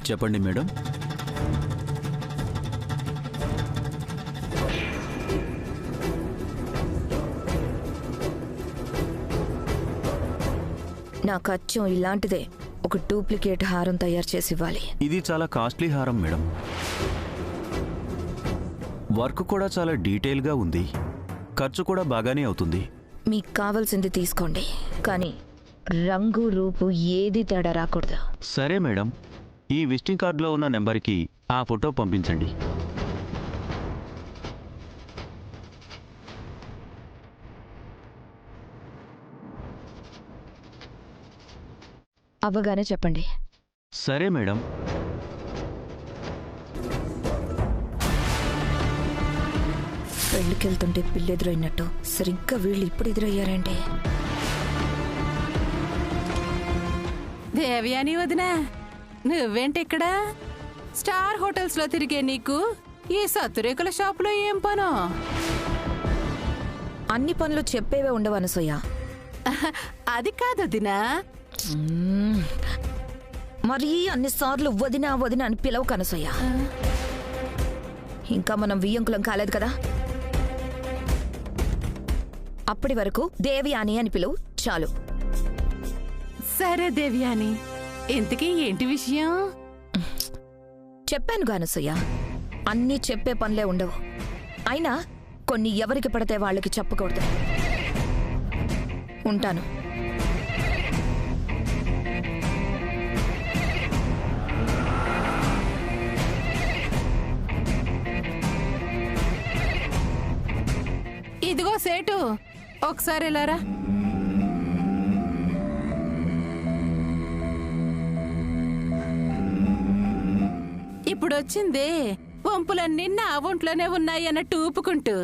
చెప్పండి మేడం. నాకు అచ్చం ఇలాంటిదే ఒక డూప్లికేట్ హారం తయారు చేసి ఇవ్వాలి. ఇది చాలా కాస్ట్లీ హారం మేడం. వర్క్ కూడా చాలా డీటెయిల్గా ఉంది. ఖర్చు కూడా బాగానే అవుతుంది. మీకు కావాల్సింది తీసుకోండి, కానీ రంగు రూపు ఏది తేడా రాకూడదు. సరే మేడం, ఈ విజిటింగ్ కార్డులో ఉన్న నెంబర్కి ఆ ఫోటో పంపించండి. అవ్వగానే చెప్పండి. సరే మేడం. పెళ్ళికెళ్తుంటే పిల్లెదురైనట్టు సరిగ్గా వీళ్ళు ఇప్పుడు ఎదురయ్యారంటే. దేవయాని వదినా, నువ్వేంటి ఇక్కడ? స్టార్ హోటల్స్ లో తిరిగే నీకు ఈ సత్తురేకుల షాపులో ఏం పనో? అన్ని పనులు చెప్పేవే ఉండవు అనసూయ. అది కాదు వదినా. మరీ అన్నిసార్లు వదినా వదినా అని పిలవు కనసయ్య. ఇంకా మనం వియ్యంకులం కాలేదు కదా. అప్పటి వరకు దేవయాని అని పిలువు చాలు. సరే దేవయాని, ఇంతకీ ఏంటి విషయం? చెప్పాను గానసయ్య, అన్నీ చెప్పే పనులే ఉండవు. అయినా కొన్ని ఎవరికి పడితే వాళ్ళకి చెప్పకూడదు. ఉంటాను. ఇదిగో సేటు, ఒకసారి వెళ్ళారా? ఇప్పుడు వచ్చిందే వంపులన్నీ నా ఒంట్లోనే ఉన్నాయి అన్నట్టు ఊపుకుంటూ.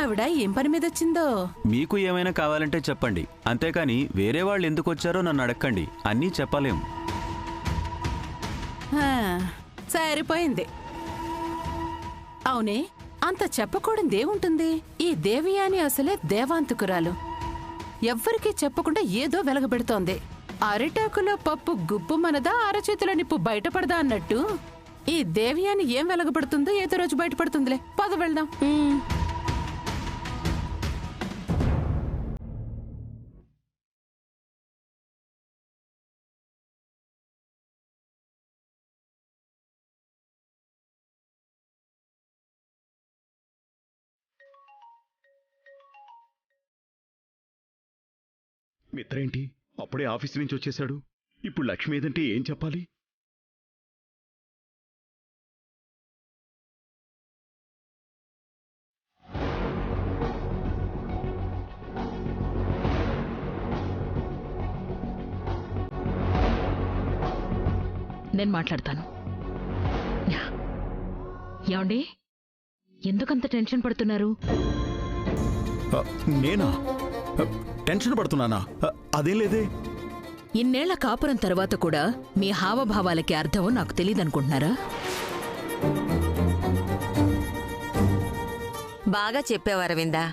ఆవిడ ఏం పని మీద వచ్చిందో? మీకు ఏమైనా కావాలంటే చెప్పండి, అంతేకాని వేరే వాళ్ళు ఎందుకు వచ్చారో నన్ను అడగండి. అన్నీ చెప్పలేం. సరిపోయింది. అవునే, అంత చెప్పకూడదేముంటుంది? ఈ దేవయాని అసలే దేవాంతకురాలు. ఎవ్వరికీ చెప్పకుండా ఏదో వెలగబెడుతోంది. అరిటాకులో పప్పు గుప్పు మనదా, అరచేతిలో నిప్పు బయటపడదా అన్నట్టు ఈ దేవయాని ఏం వెలగబడుతుందో ఏదో రోజు బయటపడుతుందిలే. పద వెళ్దాం. మిత్ర ఏంటి అప్పుడే ఆఫీస్ నుంచి వచ్చేశాడు? ఇప్పుడు లక్ష్మి ఏదంటే ఏం చెప్పాలి? నేను మాట్లాడతాను. ఏమండి, ఎందుకంత టెన్షన్ పడుతున్నారు? నేనా టెన్షన్ పడుతున్నానా? అదేం లేదే. ఇన్నేళ్ల కాపురం తర్వాత కూడా మీ హావభావాలకి అర్థం నాకు తెలియదనుకుంటున్నారా? బాగా చెప్పేవారవిందా.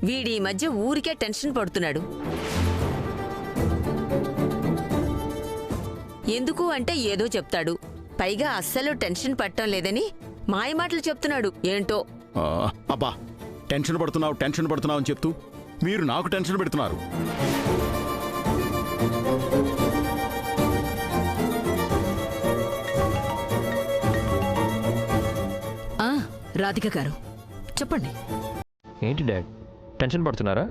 వీడి మధ్య ఊరికే టెన్షన్ పడుతున్నాడు. ఎందుకు అంటే ఏదో చెప్తాడు, పైగా అస్సలు టెన్షన్ పట్టం లేదని మాయమాటలు చెప్తున్నాడు. ఏంటో. అబ్బా, టెన్షన్ పడుతున్నావు అని చెప్తూ మీరు నాకు టెన్షన్ పెడుతున్నారు. రాధిక గారు చెప్పండి. ఏంటి డాడ్, టెన్షన్ పడుతున్నారా?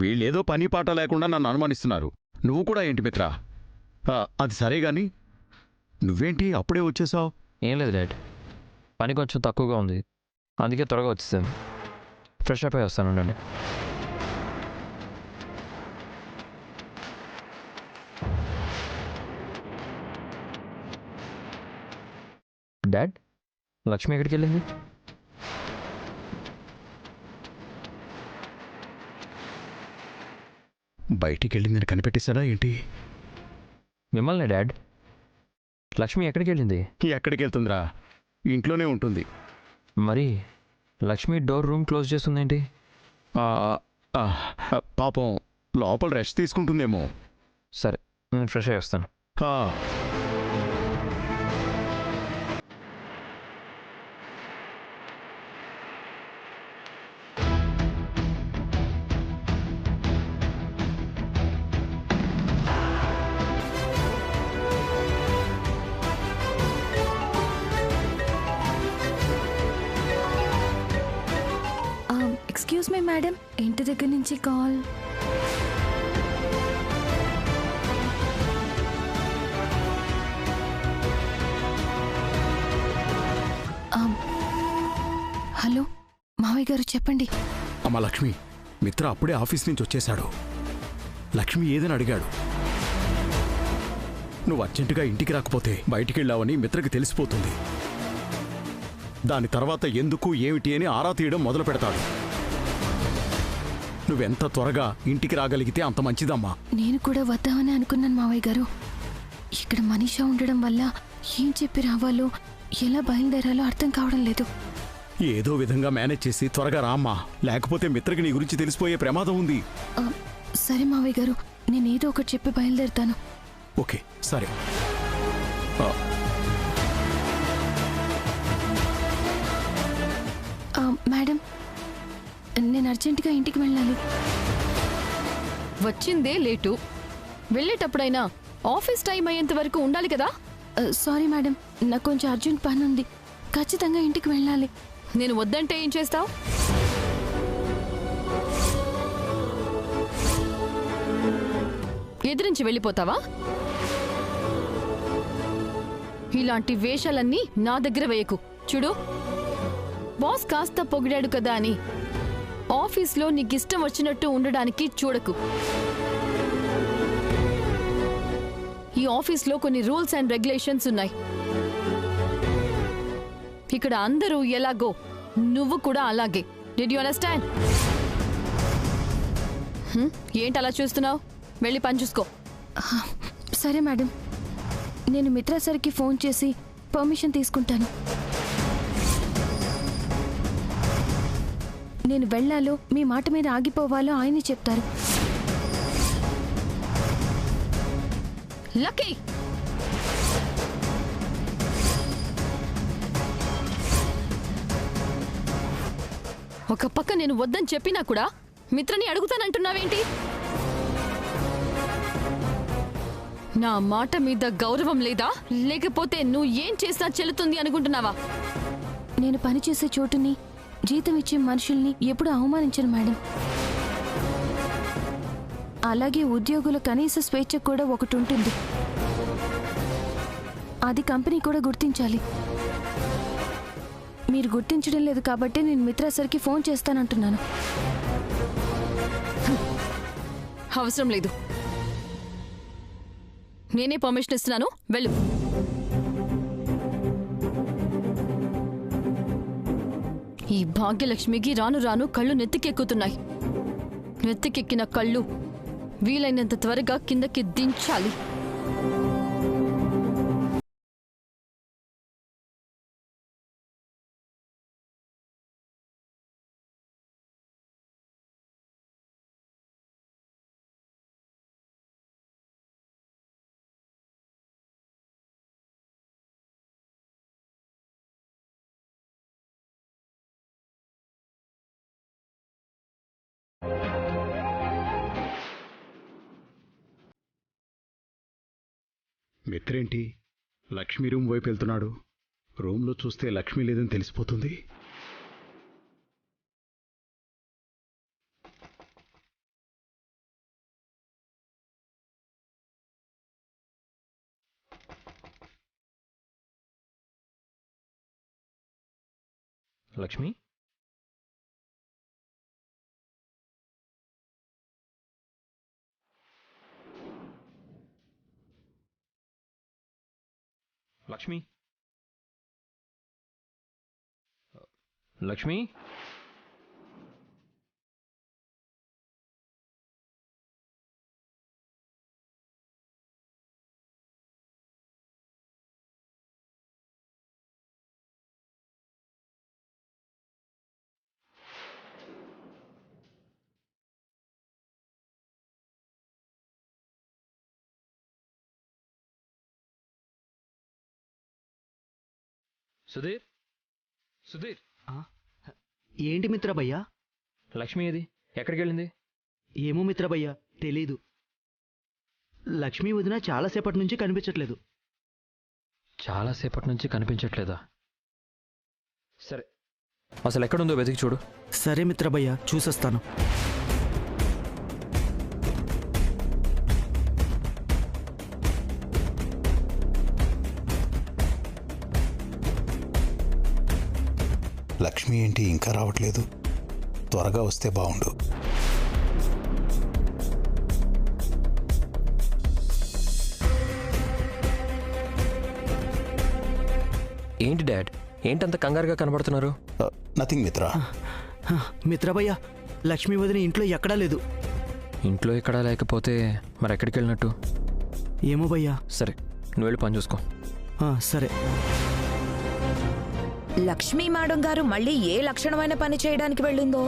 వీళ్ళేదో పని పాట లేకుండా నన్ను అనుమానిస్తున్నారు. నువ్వు కూడా ఏంటి మిత్ర? అది సరే గాని నువ్వేంటి అప్పుడే వచ్చేసావు? ఏం లేదు డాడ్, పని కొంచెం తక్కువగా ఉంది, అందుకే త్వరగా వచ్చేసాను. ఫ్రెష్ అప్ అయి వస్తానండి. డాడ్, లక్ష్మి ఎక్కడికి వెళ్ళింది? బయటికి వెళ్ళిందని కనిపెట్టేశాడా ఏంటి? మిమ్మల్ని డాడ్, లక్ష్మి ఎక్కడికి వెళ్ళింది? ఎక్కడికి వెళ్తుందిరా, ఇంట్లోనే ఉంటుంది. మరి లక్ష్మి డోర్ రూమ్ క్లోజ్ చేస్తుందేంటి? పాపం లోపల రెస్ట్ తీసుకుంటుందేమో. సరే, నేను ఫ్రెష్ అయ్యి వస్తాను. ఎక్స్క్యూజ్ మీ మేడం, ఇంటి దగ్గర నుంచి కాల్. హలో మావయ్య గారు, చెప్పండి. అమ్మ లక్ష్మి, మిత్ర అప్పుడే ఆఫీస్ నుంచి వచ్చేశాడు. లక్ష్మి ఏదని అడిగాడు. నువ్వు అర్జెంటుగా ఇంటికి రాకపోతే బయటికి వెళ్ళావని మిత్రకి తెలిసిపోతుంది. దాని తర్వాత ఎందుకు ఏమిటి అని ఆరా తీయడం మొదలు పెడతాడు. నువ్వెంత త్వరగా ఇంటికి రాగలిగితే అంత మంచిదమ్మా. నేను కూడా వద్దామని అనుకున్నాను మావయ్య గారు. ఇక్కడ మనీషా ఉండడం వల్ల ఏం చెప్పి రావాలో, ఎలా బయలుదేరాలో అర్థం కావడం లేదు. ఏదో విధంగా మేనేజ్ చేసి త్వరగా రామ్మా, లేకపోతే మిత్రకి నీ గురించి తెలిసిపోయే ప్రమాదం ఉంది. సరే మావయ్య గారు, నేనేదో ఒకటి చెప్పి బయలుదేరుతాను. ఓకే సరే. మేడం, నేను అర్జెంటుగా ఇంటికి వెళ్ళాలి. వచ్చిందే లేటు, వెళ్ళేటప్పుడైనా ఆఫీస్ టైం అయ్యేంత వరకు ఉండాలి కదా. సారీ మేడం, నాకు కొంచెం అర్జెంట్ పని ఉంది. ఖచ్చితంగా ఇంటికి వెళ్ళాలి. నేను వద్దంటే ఏం చేస్తావు? ఎదిరించి వెళ్ళిపోతావా? ఇలాంటి వేషాలన్నీ నా దగ్గర వేయకు. చూడు, బాస్ కాస్త పొగిడాడు కదా అని ఆఫీస్లో నీకిష్టం వచ్చినట్టు ఉండడానికి చూడకు. ఈ ఆఫీస్లో కొన్ని రూల్స్ అండ్ రెగ్యులేషన్స్ ఉన్నాయి. ఇక్కడ అందరూ ఎలాగో నువ్వు కూడా అలాగే. Did you understand? ఏంటి అలా చూస్తున్నావు? వెళ్ళి పని చూసుకో. సరే మేడం, నేను మిత్రా సార్కి ఫోన్ చేసి పర్మిషన్ తీసుకుంటాను. నేను వెళ్ళాలో, మీ మాట మీద ఆగిపోవాలో ఆయనే చెప్తారు. లక్కీ, ఒక పక్క నేను వద్దని చెప్పినా కూడా మిత్రని అడుగుతానంటున్నావేంటి? నా మాట మీద గౌరవం లేదా, లేకపోతే నువ్వు ఏం చేసినా చెల్లుతుంది అనుకుంటున్నావా? నేను పనిచేసే చోటుని, జీతం ఇచ్చే మనుషుల్ని ఎప్పుడూ అవమానించను మేడం. అలాగే ఉద్యోగుల కనీస స్వేచ్ఛ కూడా ఒకటి ఉంటుంది. అది కంపెనీ కూడా గుర్తించాలి. మీరు గుర్తించడం లేదు కాబట్టి నేను మిత్రా సార్కి ఫోన్ చేస్తానంటున్నాను. అవసరం లేదు, నేనే పర్మిషన్ ఇస్తున్నాను. వెళ్ళు. ఈ భాగ్యలక్ష్మికి రాను రాను కళ్ళు నెత్తికెక్కుతున్నాయి. నెత్తికెక్కిన కళ్ళు వీలైనంత త్వరగా కిందకి దించాలి. మిత్రేంటి లక్ష్మి రూమ్ వైపు వెళ్తున్నాడు? రూమ్లో చూస్తే లక్ష్మి లేదని తెలిసిపోతుంది. లక్ష్మి, లక్ష్మి, లక్ష్మి, సుధీర్, సుధీర్. ఏంటి మిత్రభయ్యా? లక్ష్మి ఏది? ఎక్కడికి వెళ్ళింది? ఏమో మిత్రభయ్యా, తెలీదు. లక్ష్మీ వదిన చాలాసేపటి నుంచి కనిపించట్లేదు. చాలాసేపటి నుంచి కనిపించట్లేదా? సరే, అసలు ఎక్కడుందో వెతికి చూడు. సరే మిత్రభయ్య, చూసొస్తాను. లక్ష్మి ఏంటి ఇంకా రావట్లేదు? త్వరగా వస్తే బాగుండు. ఏంటి డాడ్, ఏంటంత కంగారుగా కనబడుతున్నారు? నథింగ్ మిత్ర. మిత్రభయ్య, లక్ష్మీ వదిన ఇంట్లో ఎక్కడా లేదు. ఇంట్లో ఎక్కడా లేకపోతే మరి ఎక్కడికి వెళ్ళినట్టు? ఏమో భయ్యా. సరే, నువ్వు వెళ్ళి పని చూసుకో. సరే. లక్ష్మీ మేడం గారు మళ్ళీ ఏ లక్షణమైన పని చేయడానికి వెళ్ళిందో?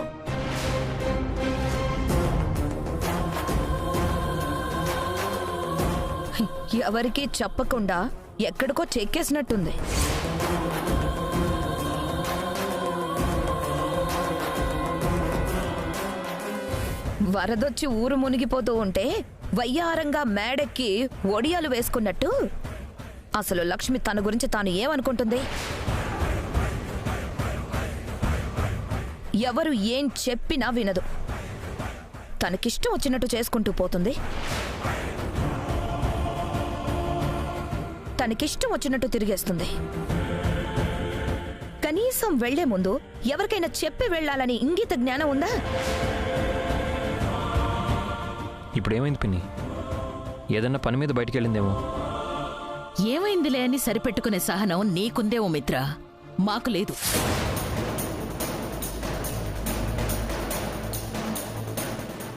ఎవరికీ చెప్పకుండా ఎక్కడికో చెక్కేసినట్టుంది. వరదొచ్చి ఊరు మునిగిపోతూ ఉంటే వయ్యారంగా మేడెక్కి ఒడియాలు వేసుకున్నట్టు అసలు లక్ష్మి తన గురించి తాను ఏమనుకుంటుంది? ఎవరు ఏం చెప్పినా వినదు. తనకిష్టం వచ్చినట్టు చేసుకుంటూ పోతుంది. తనకిష్టం వచ్చినట్టు తిరిగేస్తుంది. కనీసం వెళ్లే ముందు ఎవరికైనా చెప్పి వెళ్లాలని ఇంగిత జ్ఞానం ఉందా? ఇప్పుడు ఏమైంది పిన్ని? ఏదన్నా పని మీద బయటికి వెళ్ళిందేమో. ఏమైందిలే అని సరిపెట్టుకునే సహనం నీకుందేమో మిత్ర, మాకు లేదు.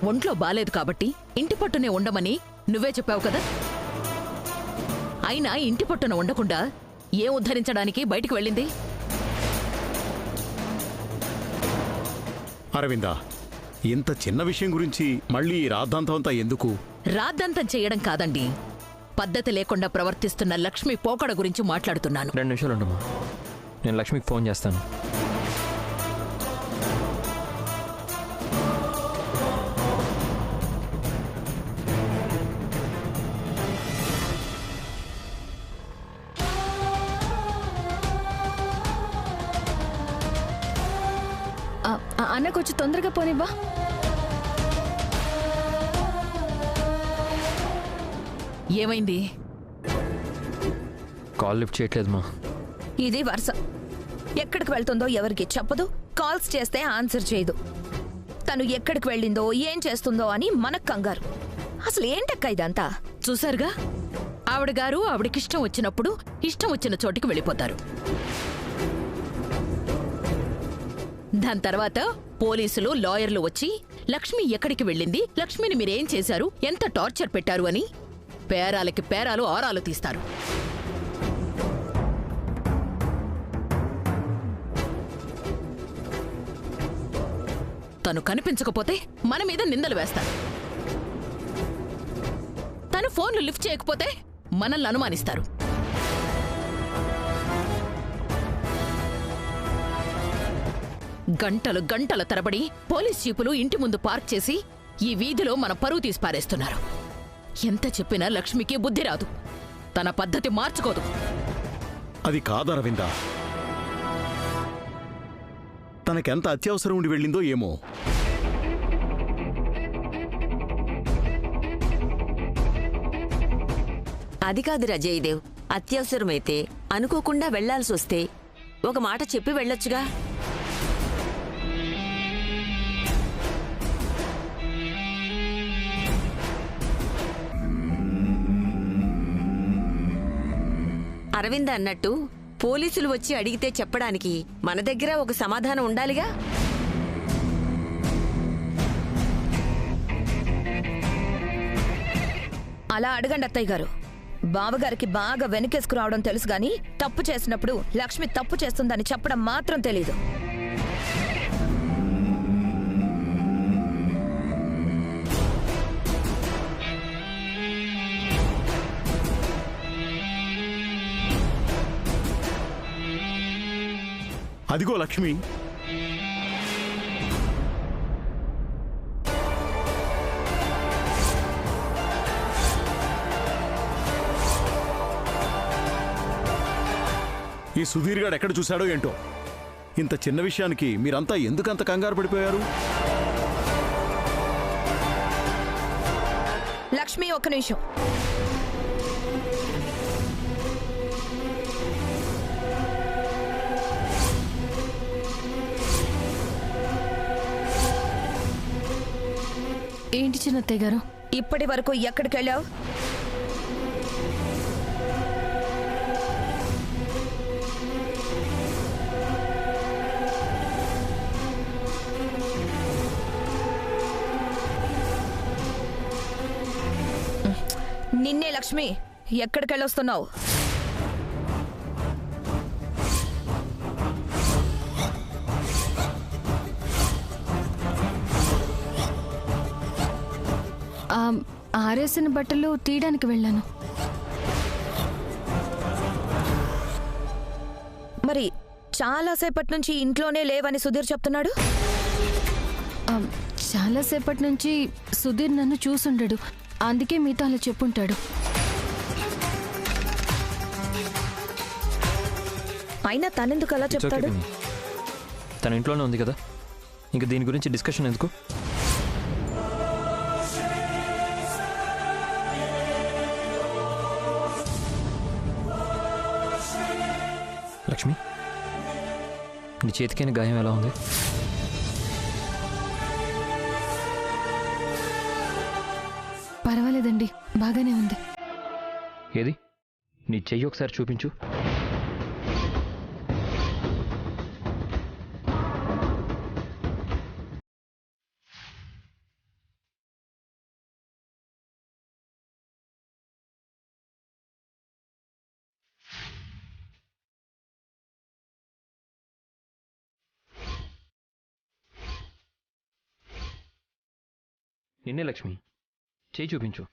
ఒంట్లో బాలేదు కాబట్టి ఇంటి పట్టునే ఉండమని నువ్వే చెప్పావు కదా. అయినా ఇంటి పట్టున ఉండకుండా ఏం ఉద్ధరించడానికి బయటికి వెళ్ళింది? అరవిందా, ఇంత చిన్న విషయం గురించి మళ్ళీ రాద్ధాంతం అంతా ఎందుకు? రాద్దంతం చేయడం కాదండి, పద్ధతి లేకుండా ప్రవర్తిస్తున్న లక్ష్మి పోకడ గురించి మాట్లాడుతున్నాను. 2 నిమిషాలు ఉండమ్మా, నేను లక్ష్మికి ఫోన్ చేస్తాను. అన్న కొంచెం తొందరగా పోనివ్వా. ఏమైంది? కాల్ లిఫ్ట్ చేయట్లేదు మా. ఇది వరుస. ఎక్కడికి వెళ్తుందో ఎవరికి చెప్పదు, కాల్స్ చేస్తే ఆన్సర్ చేయదు. తను ఎక్కడికి వెళ్ళిందో ఏం చేస్తుందో అని మనకు కంగారు. అసలు ఏంటక్క ఇదంతా? చూసారుగా, ఆవిడ గారు ఆవిడకిష్టం వచ్చినప్పుడు ఇష్టం వచ్చిన చోటికి వెళ్ళిపోతారు. దాని తర్వాత పోలీసులు, లాయర్లు వచ్చి లక్ష్మి ఎక్కడికి వెళ్ళింది, లక్ష్మిని మీరేం చేశారు, ఎంత టార్చర్ పెట్టారు అని పేరాలకి పేరాలు ఆరాలు తీస్తారు. తను కనిపించకపోతే మన మీద నిందలు వేస్తారు. తను ఫోన్లు లిఫ్ట్ చేయకపోతే మనల్ని అనుమానిస్తారు. గంటలు గంటల తరబడి పోలీస్ జీపులు ఇంటి ముందు పార్క్ చేసి ఈ వీధిలో మన పరువు తీసి పారేస్తున్నారు. ఎంత చెప్పినా లక్ష్మికి బుద్ధి రాదు, తన పద్ధతి మార్చుకోదు. అది కాదు అరవిందా, తనకెంత అత్యవసరం ఉండి వెళ్ళిందో ఏమో. అది కాదు అజయ్దేవ్, అత్యవసరమైతే అనుకోకుండా వెళ్లాల్సి వస్తే ఒక మాట చెప్పి వెళ్ళొచ్చుగా. అరవింద అన్నట్టు పోలీసులు వచ్చి అడిగితే చెప్పడానికి మన దగ్గర ఒక సమాధానం ఉండాలిగా. అలా అడగండి అత్తయ్య గారు. బావగారికి బాగా వెనకేసుకురావడం తెలుసు గాని తప్పు చేసినప్పుడు లక్ష్మి తప్పు చేస్తుందని చెప్పడం మాత్రం తెలీదు. అదిగో లక్ష్మి. ఈ సుధీర్ గాడు ఎక్కడ చూశాడో ఏంటో, ఇంత చిన్న విషయానికి మీరంతా ఎందుకంత కంగారు పడిపోయారు? లక్ష్మి, ఒక్క నిమిషం. ఏంటి చిన్నత్తయ్య గారు? ఇప్పటి వరకు ఎక్కడికి వెళ్ళావు? నిన్నే లక్ష్మి, ఎక్కడికి వెళ్ళొస్తున్నావు? ఆరేసిన బట్టలు తీయడానికి వెళ్ళాను. మరి చాలాసేపటి నుంచి ఇంట్లోనే లేవని సుధీర్ చెప్తున్నాడు. చాలాసేపటి నుంచి సుధీర్ నన్ను చూసుండడు, అందుకే మీతో అలా చెప్పుంటాడు. అయినా తనెందుకు అలా చెప్తాడు? తన ఇంట్లోనే ఉంది కదా, ఇంకా దీని గురించి డిస్కషన్ ఎందుకు? లక్ష్మి, నీ చేతికైన గాయం ఎలా ఉంది? పర్వాలేదండి, బాగానే ఉంది. ఏది నీ చెయ్యి ఒకసారి చూపించు. నిన్నే లక్ష్మి, చేయి చూపించు.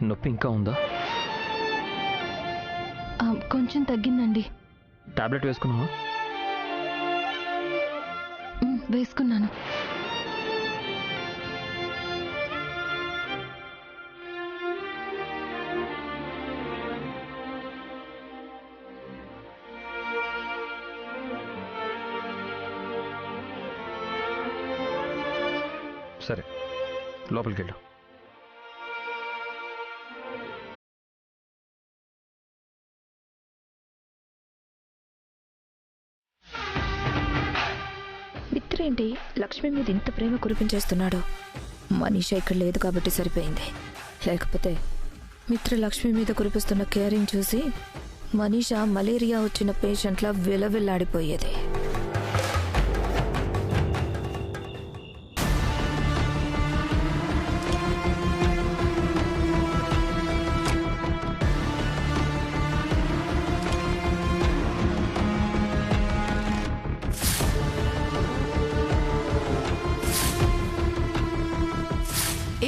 నొప్పి ఇంకా ఉందా? కొంచెం తగ్గిందండి. టాబ్లెట్ వేసుకున్నావా? వేసుకున్నాను. సరే, లోపలికి వెళ్ళు. మిత్రేంటి లక్ష్మి మీద ఇంత ప్రేమ కురిపించేస్తున్నాడు? మనీషా ఇక్కడ లేదు కాబట్టి సరిపోయింది. లేకపోతే మిత్ర లక్ష్మి మీద కురిపిస్తున్న కేరింగ్ చూసి మనీషా మలేరియా వచ్చిన పేషెంట్లా విలవిల్లాడిపోయేది.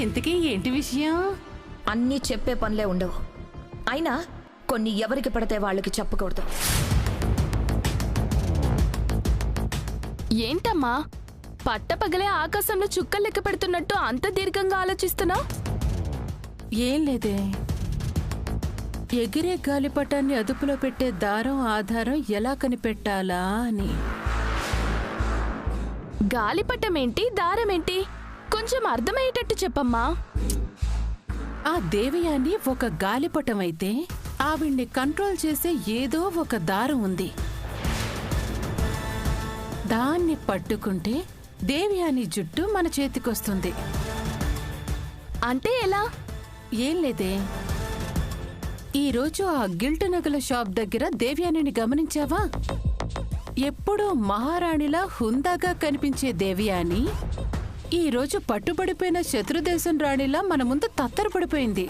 ఇంతకీ ఏంటి విషయం? అన్నీ చెప్పే పనులే ఉండవు. అయినా కొన్ని ఎవరికి పడితే వాళ్ళకి చెప్పకూడదు. ఏంటమ్మా పట్టపగలే ఆకాశంలో చుక్కలు లెక్క పెడుతున్నట్టు అంత దీర్ఘంగా ఆలోచిస్తున్నా? ఏం లేదే, ఎగిరే గాలిపటాన్ని అదుపులో పెట్టే దారం ఆధారం ఎలా కనిపెట్టాలా అని. గాలిపటం ఏంటి, దారం ఏంటి? కొంచెం అర్థమయ్యేటట్టు చెప్పమ్మా. ఆ దేవయాని ఒక గాలిపటం అయితే ఆవిడ్ని కంట్రోల్ చేసే ఏదో ఒక దారం ఉంది. దాన్ని పట్టుకుంటే దేవయాని జుట్టు మన చేతికొస్తుంది. అంటే ఎలా? ఏం లేదే, ఈరోజు ఆ గిల్ట్ నగల షాప్ దగ్గర దేవయానిని గమనించావా? ఎప్పుడూ మహారాణిలా హుందాగా కనిపించే దేవయాని ఈ రోజు పట్టుబడిపోయిన శత్రుదేశం రాణిలా మన ముందు తత్తరపడిపోయింది.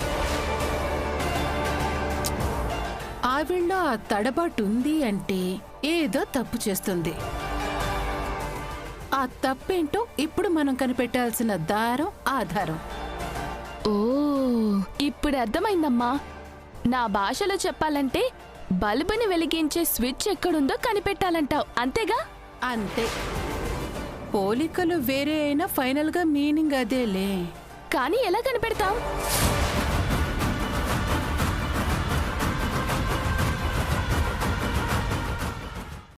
ఆవిళ్ళలో ఆ తడబాటుంది అంటే ఏదో తప్పు చేస్తుంది. ఆ తప్పేంటో ఇప్పుడు మనం కనిపెట్టాల్సిన దారం ఆధారం. ఓ ఇప్పుడు అర్థమైందమ్మా. నా భాషలో చెప్పాలంటే బల్బుని వెలిగించే స్విచ్ ఎక్కడుందో కనిపెట్టాలంటావు, అంతేగా? అంతే. పోలికలు వేరే అయినా ఫైనల్ గా మీనింగ్ అదేలే. కానీ ఎలా కనిపెడతావు?